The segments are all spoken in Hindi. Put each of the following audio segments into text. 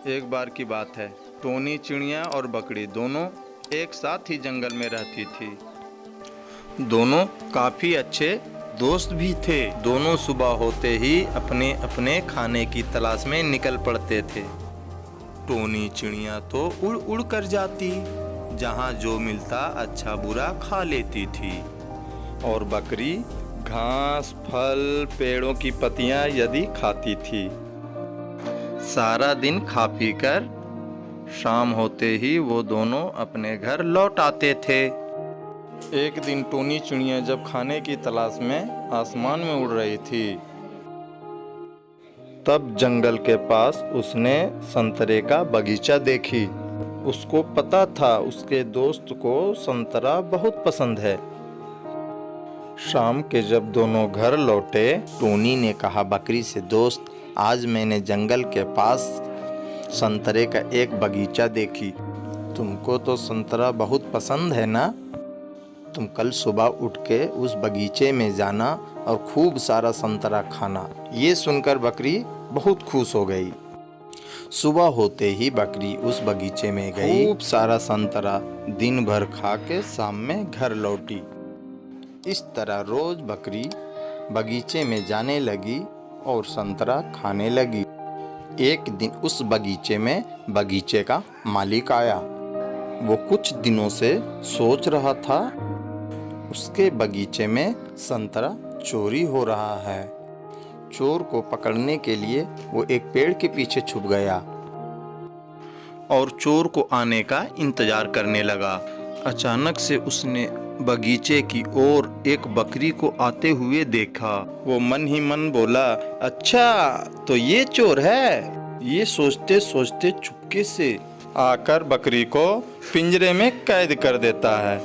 एक बार की बात है, टोनी चिड़िया और बकरी दोनों एक साथ ही जंगल में रहती थी। दोनों काफी अच्छे दोस्त भी थे। दोनों सुबह होते ही अपने अपने खाने की तलाश में निकल पड़ते थे। टोनी चिड़िया तो उड़ उड़ कर जाती, जहाँ जो मिलता अच्छा बुरा खा लेती थी, और बकरी घास, फल, पेड़ों की पत्तियां यदि खाती थी। सारा दिन खा पी कर शाम होते ही वो दोनों अपने घर लौट आते थे। एक दिन टोनी चिड़िया जब खाने की तलाश में आसमान में उड़ रही थी, तब जंगल के पास उसने संतरे का बगीचा देखी। उसको पता था उसके दोस्त को संतरा बहुत पसंद है। शाम के जब दोनों घर लौटे, टोनी ने कहा बकरी से, दोस्त, आज मैंने जंगल के पास संतरे का एक बगीचा देखी। तुमको तो संतरा बहुत पसंद है ना? तुम कल सुबह उठ के उस बगीचे में जाना और खूब सारा संतरा खाना। ये सुनकर बकरी बहुत खुश हो गई। सुबह होते ही बकरी उस बगीचे में गई, खूब सारा संतरा दिन भर खा के शाम में घर लौटी। इस तरह रोज बकरी बगीचे में जाने लगी और संतरा खाने लगी। एक दिन उस बगीचे में बगीचे का मालिक आया। वो कुछ दिनों से सोच रहा था उसके बगीचे में संतरा चोरी हो रहा है। चोर को पकड़ने के लिए वो एक पेड़ के पीछे छुप गया और चोर को आने का इंतजार करने लगा। अचानक से उसने बगीचे की ओर एक बकरी को आते हुए देखा। वो मन ही मन बोला, अच्छा तो ये चोर है। ये सोचते सोचते चुपके से आकर बकरी को पिंजरे में कैद कर देता है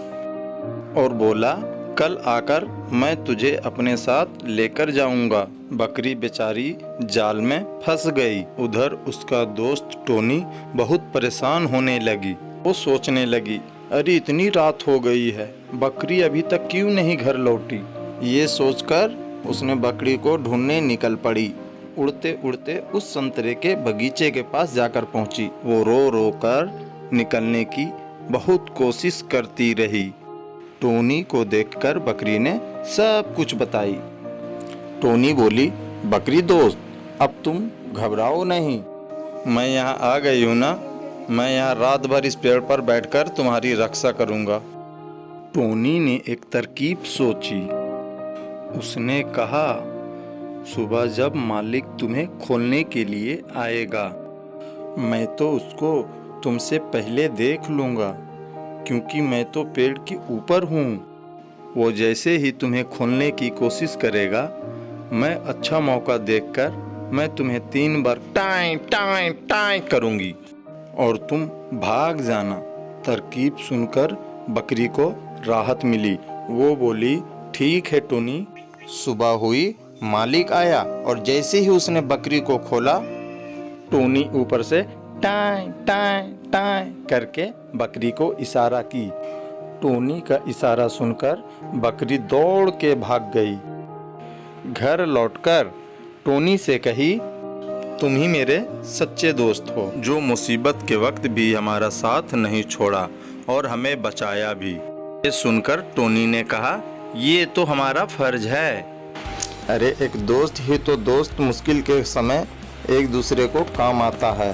और बोला, कल आकर मैं तुझे अपने साथ लेकर जाऊंगा। बकरी बेचारी जाल में फंस गई। उधर उसका दोस्त टोनी बहुत परेशान होने लगी। वो सोचने लगी, अरे इतनी रात हो गई है, बकरी अभी तक क्यों नहीं घर लौटी। ये सोचकर उसने बकरी को ढूंढने निकल पड़ी। उड़ते उड़ते उस संतरे के बगीचे के पास जाकर पहुंची। वो रो रो कर निकलने की बहुत कोशिश करती रही। टोनी को देखकर बकरी ने सब कुछ बताई। टोनी बोली, बकरी दोस्त, अब तुम घबराओ नहीं, मैं यहाँ आ गई हूँ ना। मैं यहाँ रात भर इस पेड़ पर बैठकर तुम्हारी रक्षा करूँगा। टोनी ने एक तरकीब सोची। उसने कहा, सुबह जब मालिक तुम्हें खोलने के लिए आएगा, मैं तो उसको तुमसे पहले देख लूँगा, क्योंकि मैं तो पेड़ के ऊपर हूँ। वो जैसे ही तुम्हें खोलने की कोशिश करेगा, मैं अच्छा मौका देखकर मैं तुम्हें 3 बार टाई टाई टाई करूँगी और तुम भाग जाना। तरकीब सुनकर बकरी को राहत मिली। वो बोली, ठीक है टोनी। सुबह हुई, मालिक आया और जैसे ही उसने बकरी को खोला, टोनी ऊपर से टाई टाई टाई करके बकरी को इशारा की। टोनी का इशारा सुनकर बकरी दौड़ के भाग गई। घर लौटकर टोनी से कही, तुम ही मेरे सच्चे दोस्त हो, जो मुसीबत के वक्त भी हमारा साथ नहीं छोड़ा और हमें बचाया भी। ये सुनकर टोनी ने कहा, ये तो हमारा फर्ज है। अरे एक दोस्त ही तो दोस्त मुश्किल के समय एक दूसरे को काम आता है।